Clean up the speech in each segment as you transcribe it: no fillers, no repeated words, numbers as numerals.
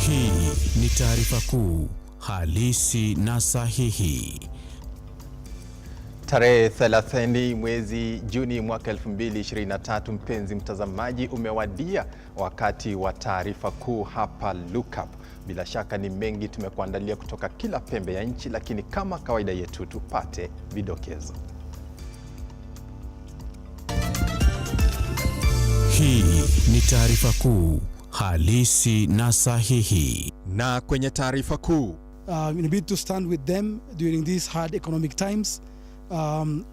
Hii ni taarifa kuu halisi na sahihi. Tarehe 30 mwezi Juni mwaka 2023, mpenzi mtazamaji, umewadia wakati wa taarifa kuu hapa Lookup. Bila shaka ni mengi tumekuandalia kutoka kila pembe ya nchi, lakini kama kawaida yetu tupate vidokezo. Hii ni taarifa kuu halisi na sahihi. Na kwenye taarifa kuu, we need to stand with them during these hard economic times.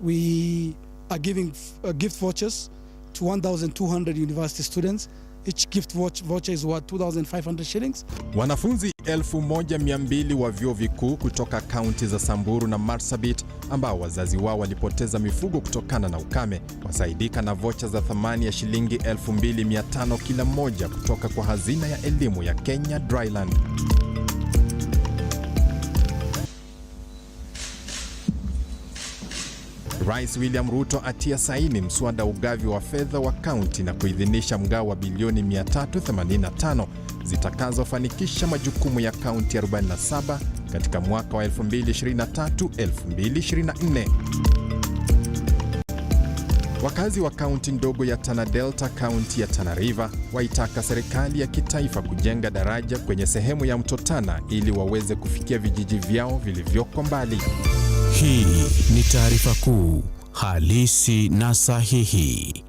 We are giving gift vouchers to 1,200 university students. Each gift voucher is worth 2,500 shillings. Wanafunzi 1,200 wa vyuo vikuu kutoka kaunti za Samburu na Marsabit ambao wazazi wao walipoteza mifugo kutokana na ukame wasaidika na vocha za thamani ya shilingi 2,500 kila moja kutoka kwa hazina ya elimu ya Kenya Dryland. Rais William Ruto atia saini mswada ugavi wa fedha wa kaunti na kuidhinisha mgao wa bilioni 385 zitakazofanikisha majukumu ya kaunti 47 katika mwaka wa 2023-2024. Wakazi wa kaunti ndogo ya Tana Delta, kaunti ya Tana River, waitaka serikali ya kitaifa kujenga daraja kwenye sehemu ya mto Tana ili waweze kufikia vijiji vyao vilivyoko mbali. Hii ni taarifa kuu halisi na sahihi.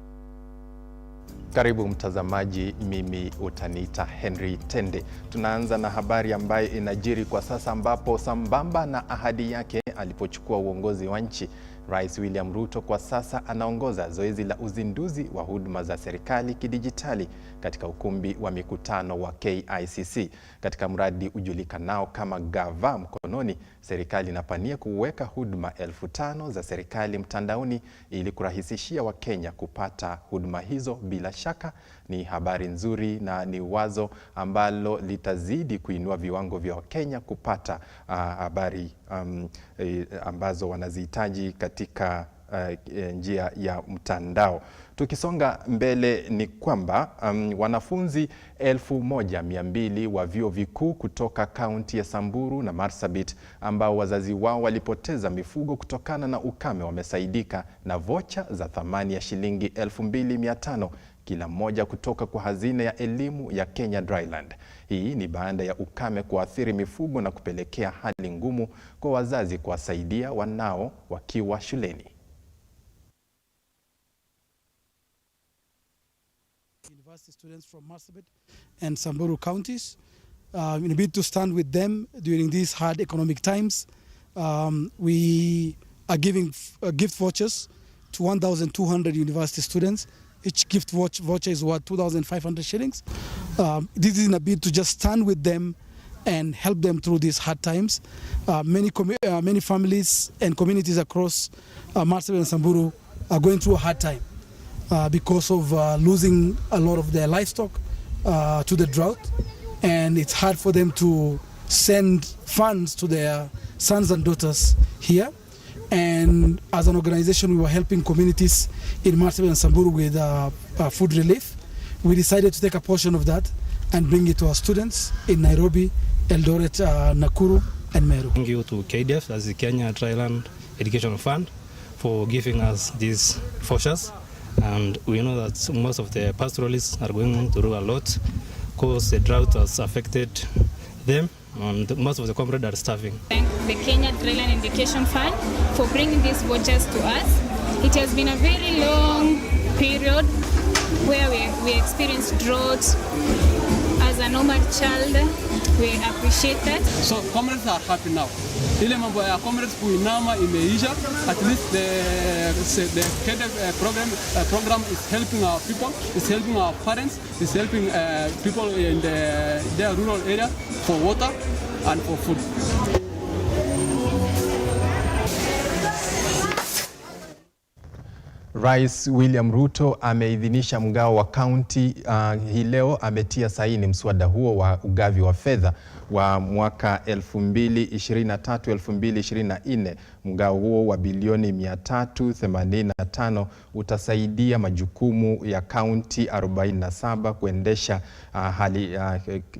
Karibu mtazamaji, mimi utaniita Henry Tende. Tunaanza na habari ambayo inajiri kwa sasa, ambapo sambamba na ahadi yake alipochukua uongozi wa nchi, Rais William Ruto kwa sasa anaongoza zoezi la uzinduzi wa huduma za serikali kidijitali katika ukumbi wa mikutano wa KICC. Katika mradi ujulikanao kama Gava Mkononi, serikali inapania kuweka huduma 5,000 za serikali mtandaoni ili kurahisishia Wakenya kupata huduma hizo. Bila shaka ni habari nzuri na ni wazo ambalo litazidi kuinua viwango vya Wakenya kupata habari ambazo wanazihitaji katika njia ya mtandao. Tukisonga mbele ni kwamba wanafunzi 1,200 wa vyuo vikuu kutoka kaunti ya Samburu na Marsabit ambao wazazi wao walipoteza mifugo kutokana na ukame wamesaidika na vocha za thamani ya shilingi 2,500 kila mmoja kutoka kwa hazina ya elimu ya Kenya Dryland. Hii ni baada ya ukame kuathiri mifugo na kupelekea hali ngumu kwa wazazi kuwasaidia wanao wakiwa shuleni. University students from Marsabit and Samburu counties, we need to stand with them during these hard economic times. We are giving gift vouchers to 1,200 university students. Each gift voucher is worth 2,500 shillings. This is in a bid to just stand with them and help them through these hard times. Many families and communities across Marsabit and Samburu are going through a hard time because of losing a lot of their livestock to the drought, and it's hard for them to send funds to their sons and daughters here. And as an organization, we were helping communities in Marsabit and Samburu with food relief. We decided to take a portion of that and bring it to our students in Nairobi, Eldoret, Nakuru, and Meru. Thank you to KDF, as the Kenya Dryland Education Fund, for giving us these vouchers. And we know that most of the pastoralists are going through a lot because the drought has affected them, and most of the comrades are starving. Thank the Kenya Dryland Education Fund for bringing these vouchers to us. It has been a very long period where we experienced drought. As a normal child, we appreciate that. So comrades are happy now. Ile mambo ya comrades kuinama imeisha. At least the KDF program is helping our people, is helping our parents, is helping people in their rural area for water and for food. Rais William Ruto ameidhinisha mgao wa kaunti hii leo. Ametia saini mswada huo wa ugavi wa fedha wa mwaka 2023-2024. Mgao huo wa bilioni 385 utasaidia majukumu ya kaunti 47 kuendesha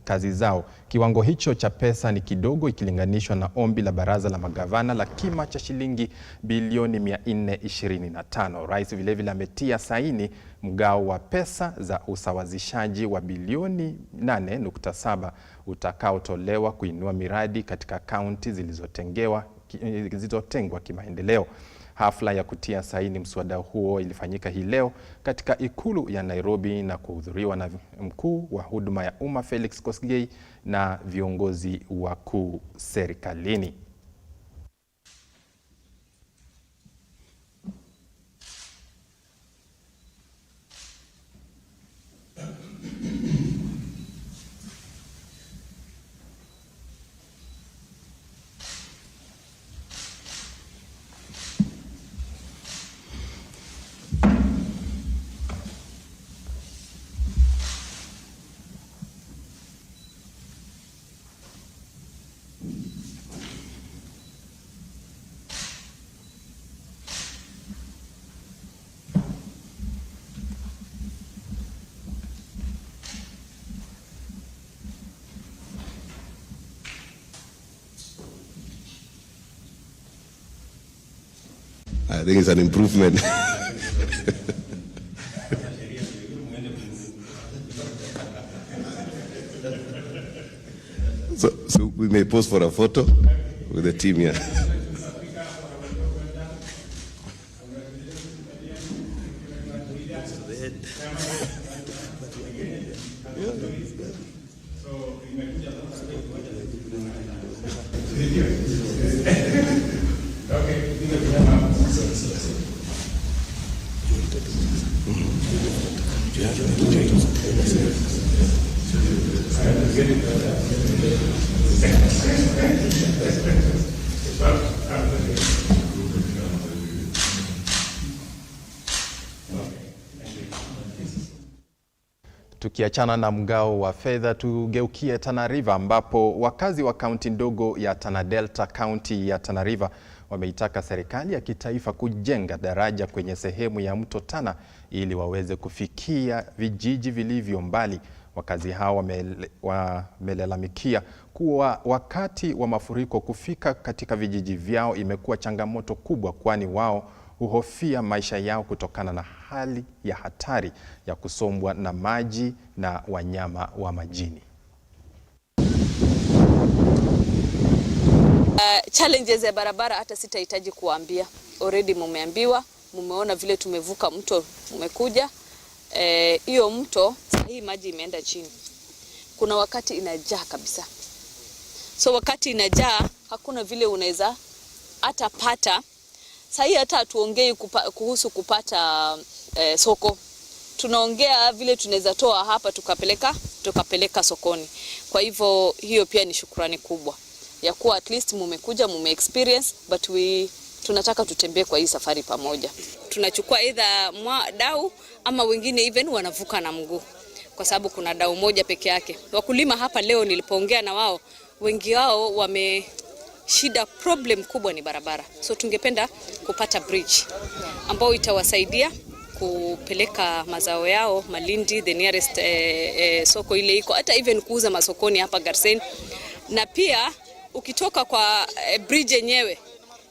kazi zao. Kiwango hicho cha pesa ni kidogo ikilinganishwa na ombi la baraza la magavana la kima cha shilingi bilioni 425. Rais vilevile ametia saini mgao wa pesa za usawazishaji wa bilioni 8.7 utakaotolewa kuinua miradi katika kaunti zilizotengwa kimaendeleo. Hafla ya kutia saini mswada huo ilifanyika hii leo katika ikulu ya Nairobi na kuhudhuriwa na mkuu wa huduma ya umma Felix Kosgei na viongozi wakuu serikalini. I think it's an improvement. So we may pose for a photo with the team here. Tukiachana na mgao wa fedha, tugeukie Tana River ambapo wakazi wa kaunti ndogo ya Tana Delta, kaunti ya Tana River, wameitaka serikali ya kitaifa kujenga daraja kwenye sehemu ya mto Tana ili waweze kufikia vijiji vilivyo mbali. Wakazi hao wamelalamikia kuwa wakati wa mafuriko kufika katika vijiji vyao imekuwa changamoto kubwa, kwani wao huhofia maisha yao kutokana na hali ya hatari ya kusombwa na maji na wanyama wa majini. Challenges ya barabara hata sitahitaji kuambia. Already mumeambiwa, mumeona vile tumevuka mto umekuja. Hiyo mto hii maji imeenda chini. Kuna wakati inajaa kabisa. So wakati inajaa hakuna vile unaweza hata pata. Sasa hata hatuongei kuhusu kupata soko. Tunaongea vile tunaweza toa hapa tukapeleka sokoni. Kwa hivyo hiyo pia ni shukrani kubwa ya kuwa at least mumekuja, experience, but tunataka tutembee kwa hii safari pamoja. Tunachukua either dau ama wengine even wanavuka na mguu, kwa sababu kuna dau moja peke yake. Wakulima hapa leo nilipoongea na wao, wengi wao shida problem kubwa ni barabara. So tungependa kupata bridge ambao itawasaidia kupeleka mazao yao Malindi, the nearest soko ile iko, hata even kuuza masokoni hapa Garsen. Na pia ukitoka kwa bridge yenyewe,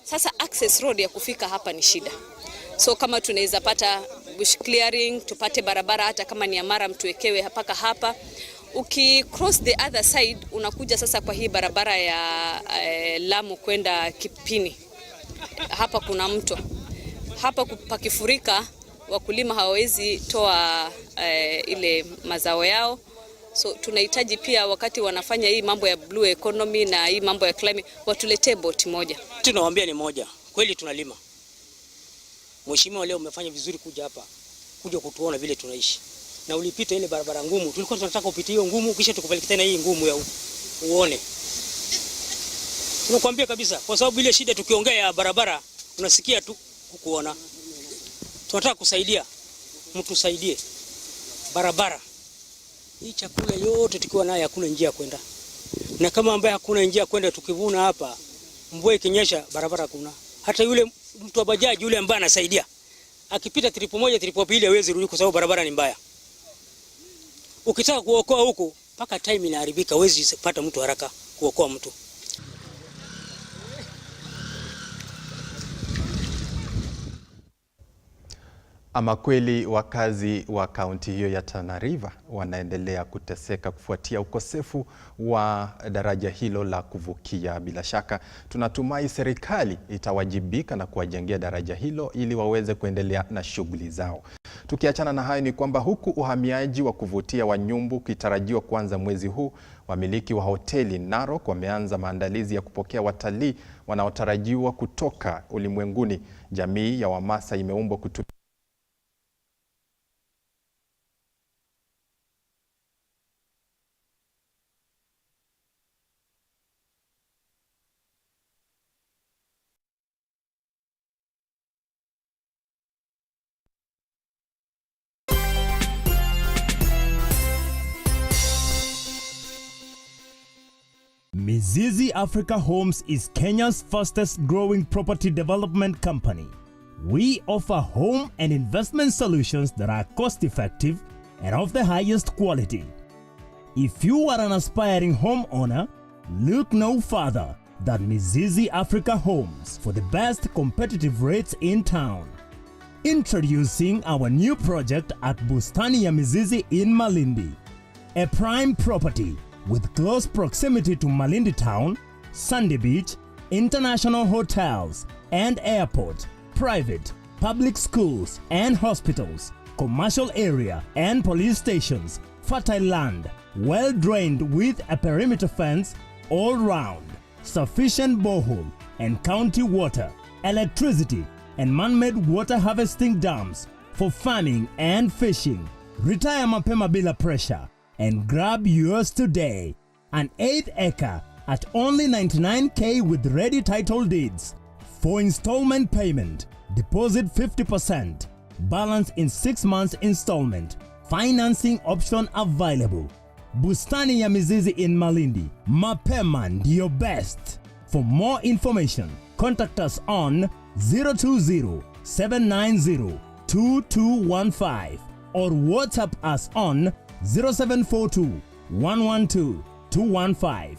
sasa access road ya kufika hapa ni shida. So kama tunaweza pata bush clearing, tupate barabara hata kama ni Amara mtuwekewe mpaka hapa. Cross the other side unakuja sasa kwa hii barabara ya Lamu kwenda Kipini. Hapa kuna mto. Hapa pakifurika wakulima hawawezi toa ile mazao yao. So tunahitaji pia wakati wanafanya hii mambo ya blue economy na hii mambo ya climate watuletee boti moja. Tunawaambia ni moja. Kweli tunalima. Mheshimiwa leo umefanya vizuri kuja hapa. Kuja kutuona vile tunaishi. Na ulipita ile barabara ngumu. Tulikuwa tunataka upite hiyo ngumu kisha tukupeleke tena hii ngumu ya uone. Tunakuambia kabisa kwa sababu ile shida tukiongea ya barabara unasikia tu kukuona. tunataka kusaidia, mtusaidie barabara. Hii chakula yote tukiwa nayo hakuna njia ya kwenda. Na kama ambaye hakuna njia ya kwenda, tukivuna hapa, mvua ikinyesha barabara hakuna. Hata yule mtu wa bajaji yule ambaye anasaidia, akipita tripo moja tripo pili hawezi rudi kwa sababu barabara ni mbaya. Ukitaka kuokoa huko paka time inaharibika, hawezi pata mtu haraka kuokoa mtu. Ama kweli wakazi wa kaunti hiyo ya Tana River wanaendelea kuteseka kufuatia ukosefu wa daraja hilo la kuvukia. Bila shaka tunatumai serikali itawajibika na kuwajengea daraja hilo ili waweze kuendelea na shughuli zao. Tukiachana na hayo ni kwamba huku uhamiaji wa kuvutia wa nyumbu ukitarajiwa kuanza mwezi huu, wamiliki wa hoteli Narok wameanza maandalizi ya kupokea watalii wanaotarajiwa kutoka ulimwenguni. Jamii ya Wamasai imeumbwa kutumia Mizizi Africa Homes is Kenya's fastest growing property development company. We offer home and investment solutions that are cost-effective and of the highest quality. If you are an aspiring homeowner, look no further than Mizizi Africa Homes for the best competitive rates in town. Introducing our new project at Bustani ya Mizizi in Malindi, a prime property with close proximity to Malindi Town, Sandy Beach, international hotels and airport, private, public schools and hospitals, commercial area and police stations, fertile land, well drained with a perimeter fence all round, sufficient borehole and county water, electricity and man-made water harvesting dams for farming and fishing. Retire mapema bila pressure and grab yours today. An 8th acre at only 99k with ready title deeds. For installment payment, deposit 50%, balance in 6 months installment. Financing option available. Bustani ya Mizizi in Malindi. Mapema ndio best. For more information, contact us on 020-790-2215 or WhatsApp us on 0742-112-215,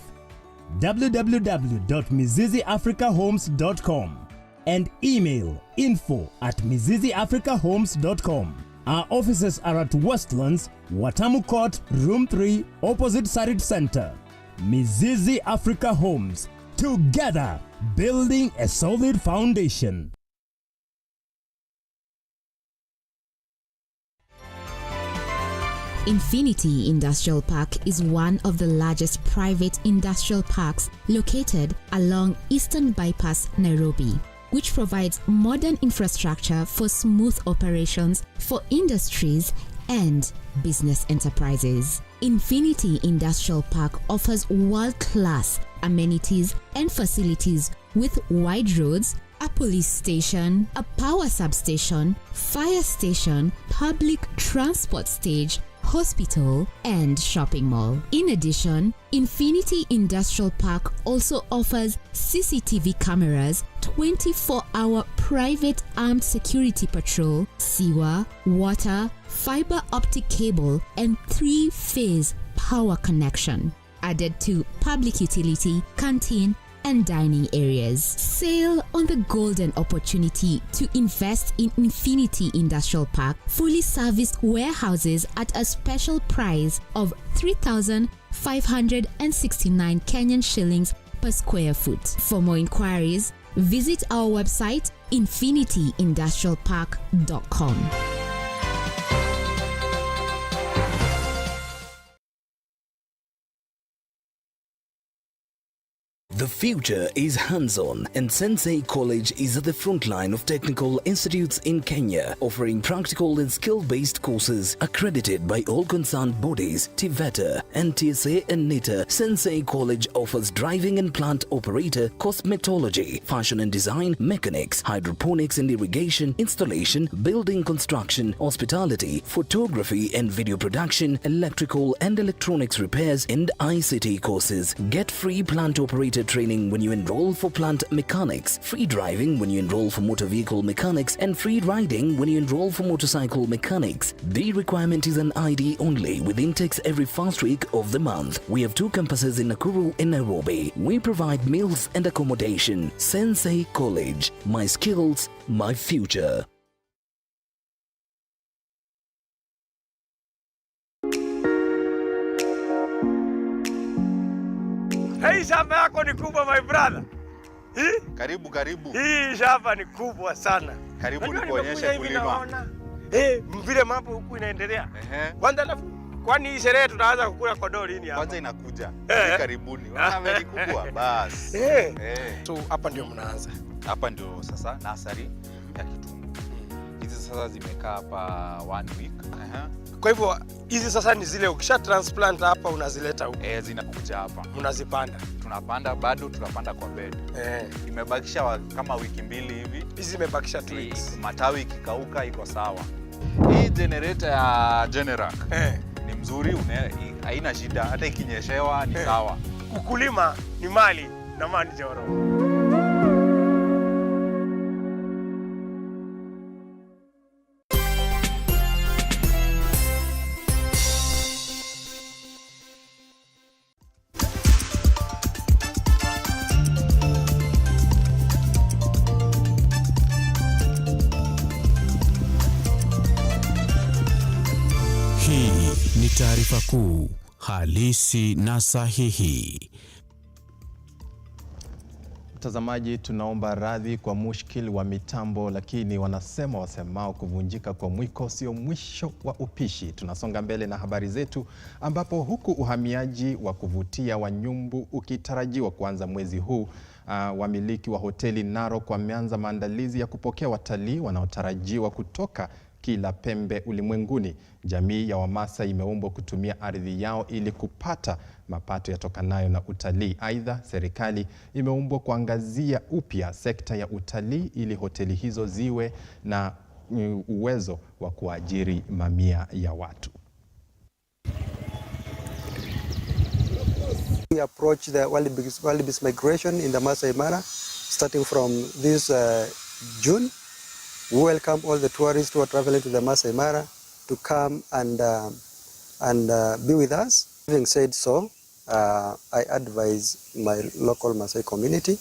www.miziziafricahomes.com and email info@miziziafricahomes.com. Our offices are at Westlands, Watamu Court, Room 3, opposite Sarit Center. Mizizi Africa Homes, together building a solid foundation. Infinity Industrial Park is one of the largest private industrial parks located along Eastern Bypass, Nairobi, which provides modern infrastructure for smooth operations for industries and business enterprises. Infinity Industrial Park offers world-class amenities and facilities with wide roads, a police station, a power substation, fire station, public transport stage, hospital, and shopping mall. In addition, Infinity Industrial Park also offers CCTV cameras, 24-hour private armed security patrol, sewer, water, fiber optic cable, and 3-phase power connection, added to public utility, canteen, and dining areas. Sail on the golden opportunity to invest in Infinity Industrial Park, fully serviced warehouses at a special price of 3,569 Kenyan shillings per square foot. For more inquiries, visit our website infinityindustrialpark.com. The future is hands-on, and Sensei College is at the front line of technical institutes in Kenya, offering practical and skill-based courses accredited by all concerned bodies, TVETA, NTSA and NITA. Sensei College offers driving and plant operator, cosmetology, fashion and design, mechanics, hydroponics and irrigation, installation, building construction, hospitality, photography and video production, electrical and electronics repairs, and ICT courses. Get free plant operator training when you enroll for plant mechanics, free driving when you enroll for motor vehicle mechanics, and free riding when you enroll for motorcycle mechanics. The requirement is an ID only, with intakes every first week of the month. We have 2 campuses in Nakuru and Nairobi. We provide meals and accommodation. Sensei College. My skills, my future. Hii shamba yako ni kubwa my brother. Karibu karibu. Hii shamba ni kubwa sana. Karibu nikuonyeshe kulima. Vile mambo huku inaendelea. Kwanza kwani hii sherehe tunaanza kukula kondoo lini hapa? Kwanza inakuja. Karibuni. Unaona ni kubwa basi. So hapa ndio mnaanza. Hapa ndio sasa nasari ya kitunguu. Hizi sasa zimekaa hapa 1 week. Kwa hivyo hizi sasa ni zile ukisha transplant hapa unazileta huko. Zinakuja hapa. Mnazipanda. Tunapanda bado tunapanda kwa bed. Imebakisha kama wiki 2 hivi. Hizi zimebakisha 2 weeks. Matawi ikikauka iko sawa. Hii generator ya Generac ni mzuri, haina shida, hata ikinyeshewa ni sawa. Ukulima ni mali na mali joro. Hii ni taarifa kuu halisi na sahihi. Mtazamaji, tunaomba radhi kwa mushkil wa mitambo, lakini wanasema wasemao kuvunjika kwa mwiko sio mwisho wa upishi. Tunasonga mbele na habari zetu, ambapo huku uhamiaji wa kuvutia wa nyumbu ukitarajiwa kuanza mwezi huu, wamiliki wa hoteli Narok wameanza maandalizi ya kupokea watalii wanaotarajiwa kutoka kila pembe ulimwenguni. Jamii ya Wamasai imeombwa kutumia ardhi yao ili kupata mapato yatokanayo na utalii. Aidha, serikali imeombwa kuangazia upya sekta ya utalii ili hoteli hizo ziwe na uwezo wa kuajiri mamia ya watu. We approach the wildebeest migration in the Masai Mara starting from this June. We welcome all the tourists who are traveling to the Masai Mara to come and be with us. Having said so, I advise my local Masai community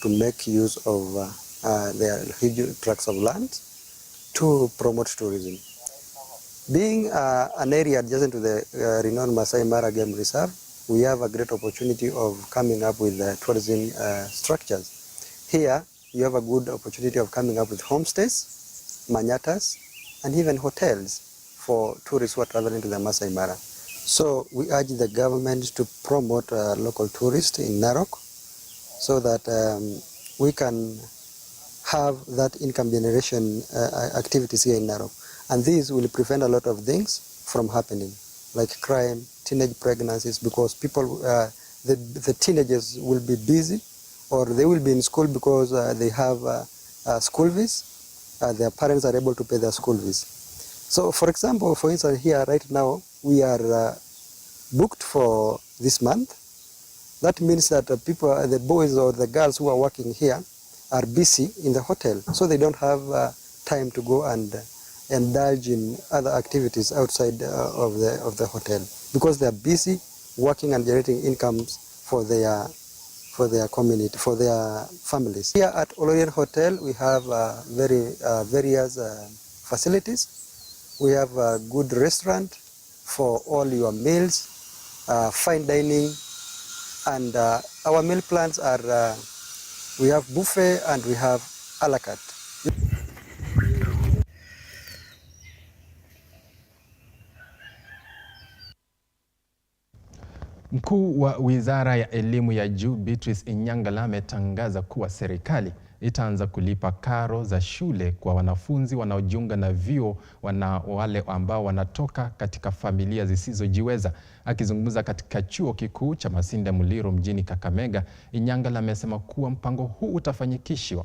to make use of their huge tracts of land to promote tourism. Being an area adjacent to the renowned Masai Mara Game Reserve, we have a great opportunity of coming up with tourism structures. Here, you have a good opportunity of coming up with homestays, manyatas, and even hotels for tourists who are traveling to the Masai Mara. So we urge the government to promote local tourists in Narok so that we can have that income generation activities here in Narok. And this will prevent a lot of things from happening, like crime, teenage pregnancies, because people, the teenagers will be busy, or they will be in school because they have school fees. Their parents are able to pay their school fees. So, for example, for instance, here right now, we are booked for this month. That means that the boys or the girls who are working here are busy in the hotel, so they don't have time to go and indulge in other activities outside of the hotel, because they are busy working and generating incomes for their community, for their families. Here at Olorien Hotel, we have various facilities. We have a good restaurant for all your meals, fine dining, and our meal plans are, we have buffet and we have a la carte. Mkuu wa Wizara ya Elimu ya Juu Beatrice Inyangala ametangaza kuwa serikali itaanza kulipa karo za shule kwa wanafunzi wanaojiunga na vyuo wale ambao wanatoka katika familia zisizojiweza. Akizungumza katika Chuo Kikuu cha Masinde Muliro mjini Kakamega, Inyangala amesema kuwa mpango huu utafanyikishwa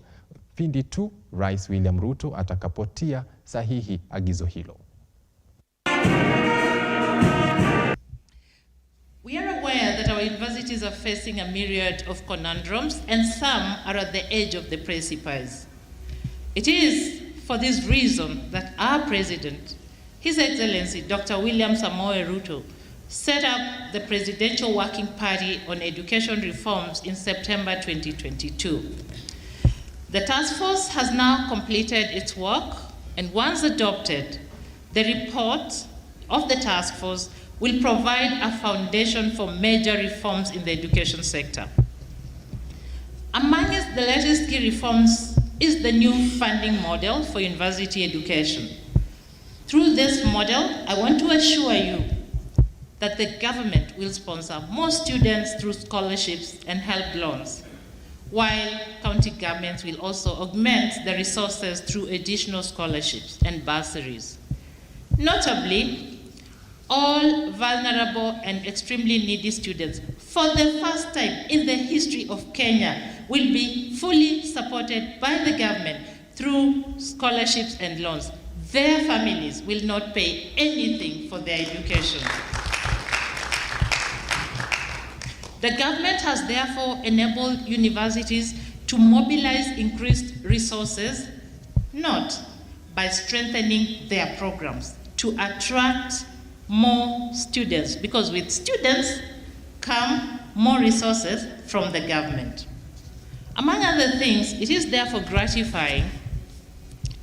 pindi tu Rais William Ruto atakapotia sahihi agizo hilo. We are aware that our universities are facing a myriad of conundrums, and some are at the edge of the precipice. It is for this reason that our President, His Excellency Dr. William Samoei Ruto, set up the Presidential Working Party on Education Reforms in September 2022. The task force has now completed its work, and once adopted, the report of the task force will provide a foundation for major reforms in the education sector. Among the latest key reforms is the new funding model for university education. Through this model, I want to assure you that the government will sponsor more students through scholarships and help loans, while county governments will also augment the resources through additional scholarships and bursaries. Notably, all vulnerable and extremely needy students, for the first time in the history of Kenya, will be fully supported by the government through scholarships and loans. Their families will not pay anything for their education. The government has therefore enabled universities to mobilize increased resources, not by strengthening their programs, to attract more students, because with students come more resources from the government. Among other things, it is therefore gratifying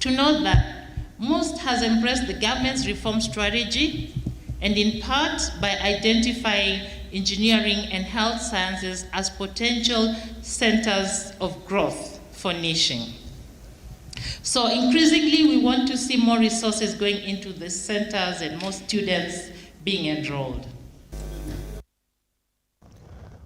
to note that most has embraced the government's reform strategy, and in part by identifying engineering and health sciences as potential centers of growth for niching. So increasingly, we want to see more resources going into the centers and more students being enrolled.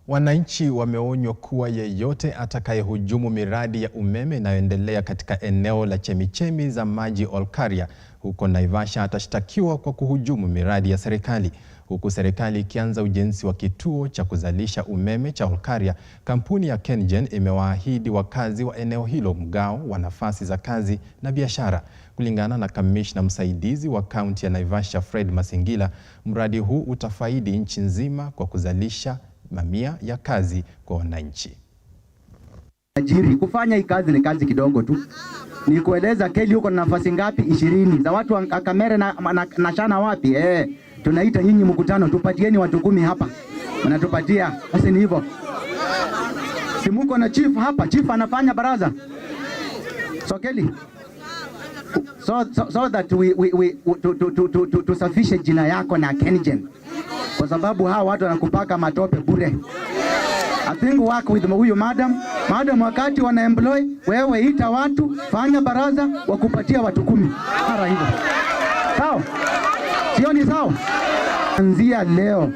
Wananchi wameonywa kuwa yeyote atakayehujumu miradi ya umeme inayoendelea katika eneo la chemichemi za maji Olkaria huko Naivasha atashtakiwa kwa kuhujumu miradi ya serikali. Huku serikali ikianza ujenzi wa kituo cha kuzalisha umeme cha Olkaria, kampuni ya KenGen imewaahidi wakazi wa eneo hilo mgao wa nafasi za kazi na biashara. Kulingana na kamishna msaidizi wa kaunti ya Naivasha Fred Masingila, mradi huu utafaidi nchi nzima kwa kuzalisha mamia ya kazi kwa wananchi. Ajiri kufanya hii kazi ni kazi kidogo tu. Ni kueleza Keli huko na nafasi ngapi? 20. Za watu wa kamera na shana wapi? Tunaita nyinyi mkutano, tupatieni watu 10 hapa. Mnatupatia. Basi ni hivyo. Si mko na chief hapa, chief anafanya baraza. So Keli. So that we tusafishe jina yako na KenGen. Kwa sababu hawa watu wanakupaka matope bure. I think work with huyu madam wakati wana employ, wewe ita watu, fanya baraza, wakupatia watu 10. Mara hivyo. Sawa? Sio ni sawa? Anzia leo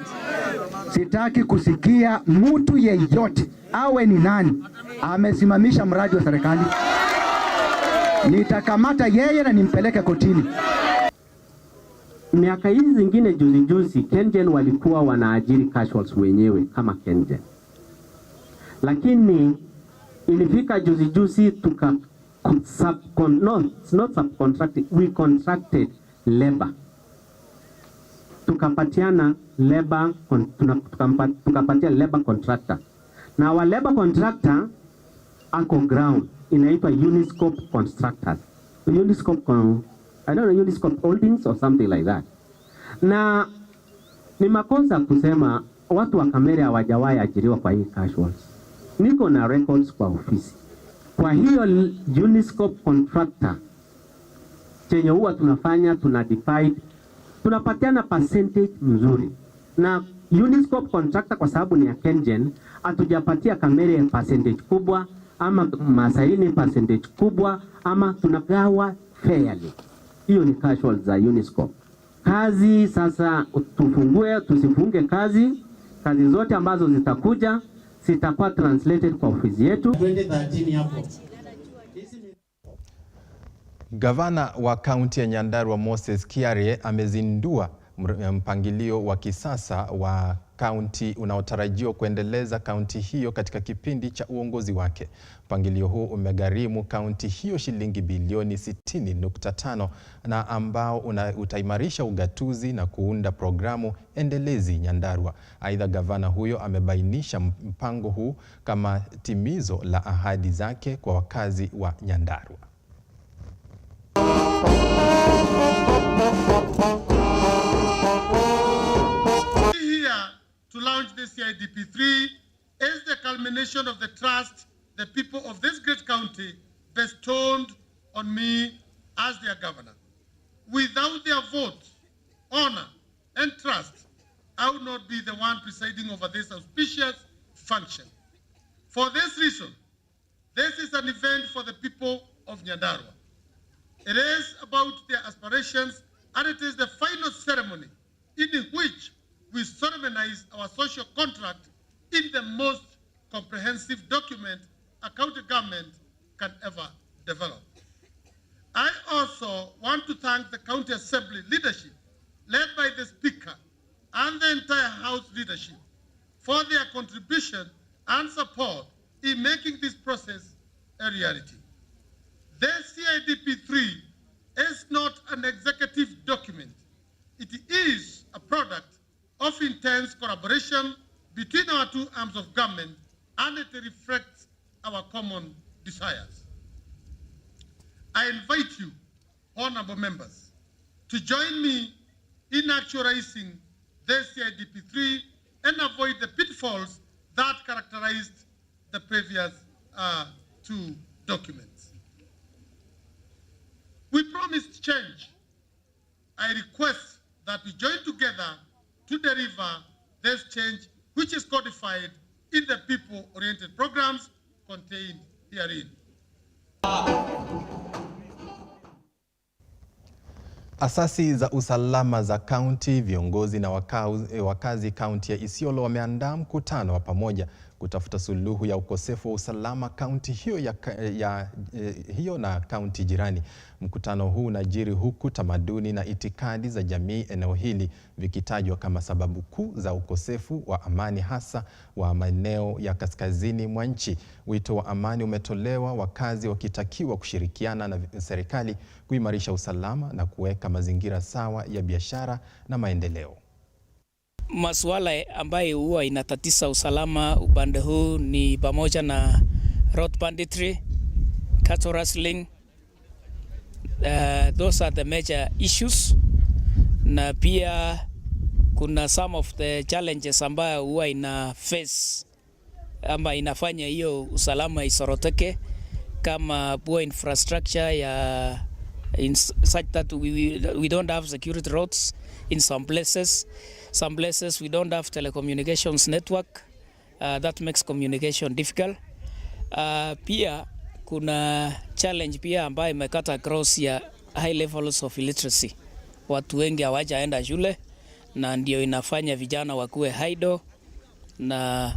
sitaki kusikia mtu yeyote awe ni nani amesimamisha mradi wa serikali. Nitakamata yeye na nimpeleke kotini. Miaka hizi zingine juzi KenGen walikuwa wanaajiri casuals wenyewe kama KenGen. Lakini ilifika juzi we contracted labor. Tukapatiana labor, tukapatia labor contractor. Na wa labor contractor ako ground, inaitwa Uniscope Constructors. Uniscope, I don't know, Uniscope Holdings or something like that. Na ni makosa kusema watu wa kamera hawajawahi ajiriwa kwa hii casuals. Niko na records kwa ofisi. Kwa hiyo Uniscope Contractor chenye huwa tunafanya, tunapatiana percentage mzuri. Na Uniscope Contractor kwa sababu ni ya KenGen, hatujapatia kamera percentage kubwa ama masaini percentage kubwa, ama tunagawa fairly. Hiyo ni casual za Uniscope. Kazi sasa tusifunge kazi kazi zote ambazo zitakuja zitakuwa translated kwa ofisi yetu. 2013 hapo. Gavana wa kaunti ya Nyandarua Moses Kiarie amezindua mpangilio wa kisasa wa kaunti unaotarajiwa kuendeleza kaunti hiyo katika kipindi cha uongozi wake. Mpangilio huu umegharimu kaunti hiyo shilingi bilioni 60.5 na ambao utaimarisha ugatuzi na kuunda programu endelezi Nyandarua. Aidha, gavana huyo amebainisha mpango huu kama timizo la ahadi zake kwa wakazi wa Nyandarua. Here to launch the CIDP3 is the culmination of the trust the people of this great county bestowed on me as their governor. Without their vote, honor, and trust, I would not be the one presiding over this auspicious function. For this reason, this is an event for the people of Nyandarua. It is about their aspirations, and it is the final ceremony in which we solemnize our social contract in the most comprehensive document a county government can ever develop. I also want to thank the County Assembly leadership, led by the Speaker and the entire House leadership, for their contribution and support in making this process a reality. The CIDP3 is not an executive document. It is a product of intense collaboration between our two arms of government, and it reflects our common desires. I invite you, honorable members, to join me in actualizing the CIDP3 and avoid the pitfalls that characterized the previous two documents. We promised change. I request that we join together to deliver this change, which is codified in the people-oriented programs contained herein. Asasi za usalama za kaunti, viongozi na wakazi kaunti ya Isiolo wameandaa mkutano wa pamoja kutafuta suluhu ya ukosefu wa usalama kaunti hiyo na kaunti jirani. Mkutano huu unajiri huku tamaduni na itikadi za jamii eneo hili vikitajwa kama sababu kuu za ukosefu wa amani, hasa wa maeneo ya kaskazini mwa nchi. Wito wa amani umetolewa, wakazi wakitakiwa kushirikiana na serikali kuimarisha usalama na kuweka mazingira sawa ya biashara na maendeleo. Masuala ambayo huwa inatatiza usalama upande huu ni pamoja na road banditry, cattle rustling. Those are the major issues, na pia kuna some of the challenges ambayo huwa ina face ama inafanya hiyo usalama isoroteke, kama poor infrastructure in such that we don't have security roads in some places. Some places we don't have telecommunications network, that makes communication difficult. Pia kuna challenge pia ambayo imekata across ya high levels of illiteracy. Watu wengi hawajaenda shule na ndio inafanya vijana wakuwe idle na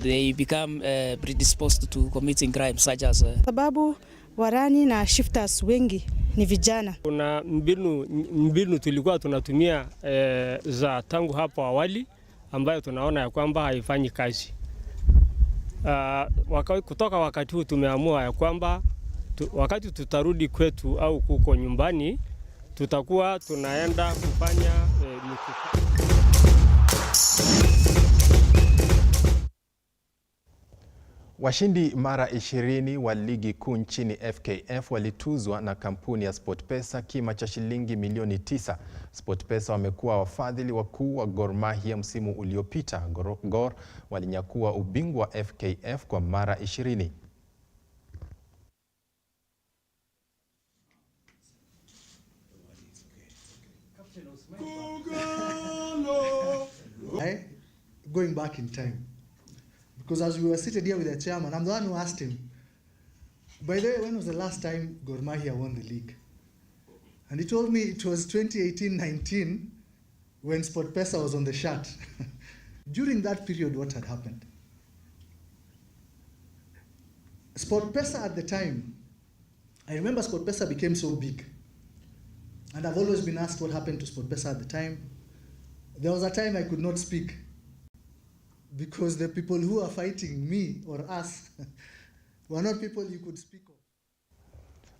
they become predisposed to committing crimes such as sababu warani na shifters wengi ni vijana. Kuna mbinu tulikuwa tunatumia za tangu hapo awali ambayo tunaona ya kwamba haifanyi kazi. Kutoka wakati huu tumeamua ya kwamba wakati tutarudi kwetu au kuko nyumbani tutakuwa tunaenda kufanya Washindi mara 20 wa ligi kuu nchini FKF walituzwa na kampuni ya SportPesa kima cha shilingi milioni 9. SportPesa wamekuwa wafadhili wakuu wa Gor Mahia msimu uliopita. Gor walinyakua ubingwa wa FKF kwa mara 20. Going back in time. Because as we were seated here with the chairman, I'm the one who asked him, by the way, when was the last time Gor Mahia won the league? And he told me it was 2018-19 when SportPesa was on the shirt. During that period, what had happened? SportPesa at the time, I remember SportPesa became so big. And I've always been asked what happened to SportPesa at the time. There was a time I could not speak because the people who are fighting me or us were not people you could speak of.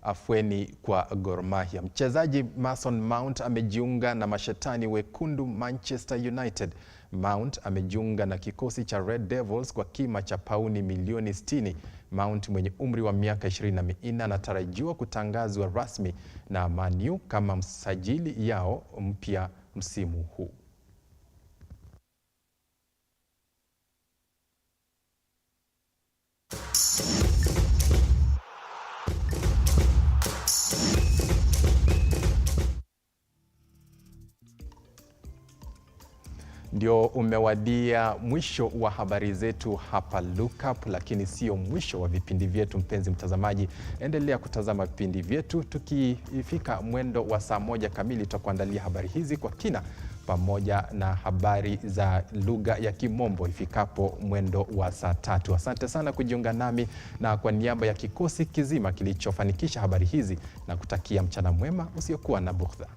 Afueni kwa Gor Mahia. Mchezaji Mason Mount amejiunga na mashetani wekundu Manchester United. Mount amejiunga na kikosi cha Red Devils kwa kima cha pauni milioni 60. Mount mwenye umri wa miaka 24 anatarajiwa kutangazwa rasmi na Man U kama msajili yao mpya msimu huu. Ndio umewadia mwisho wa habari zetu hapa Lookup, lakini sio mwisho wa vipindi vyetu mpenzi mtazamaji. Endelea kutazama vipindi vyetu. Tukifika mwendo wa saa 1 kamili tutakuandalia habari hizi kwa kina pamoja na habari za lugha ya Kimombo ifikapo mwendo wa saa 3. Asante sana kujiunga nami, na kwa niaba ya kikosi kizima kilichofanikisha habari hizi na kutakia mchana mwema usiokuwa na bughudha.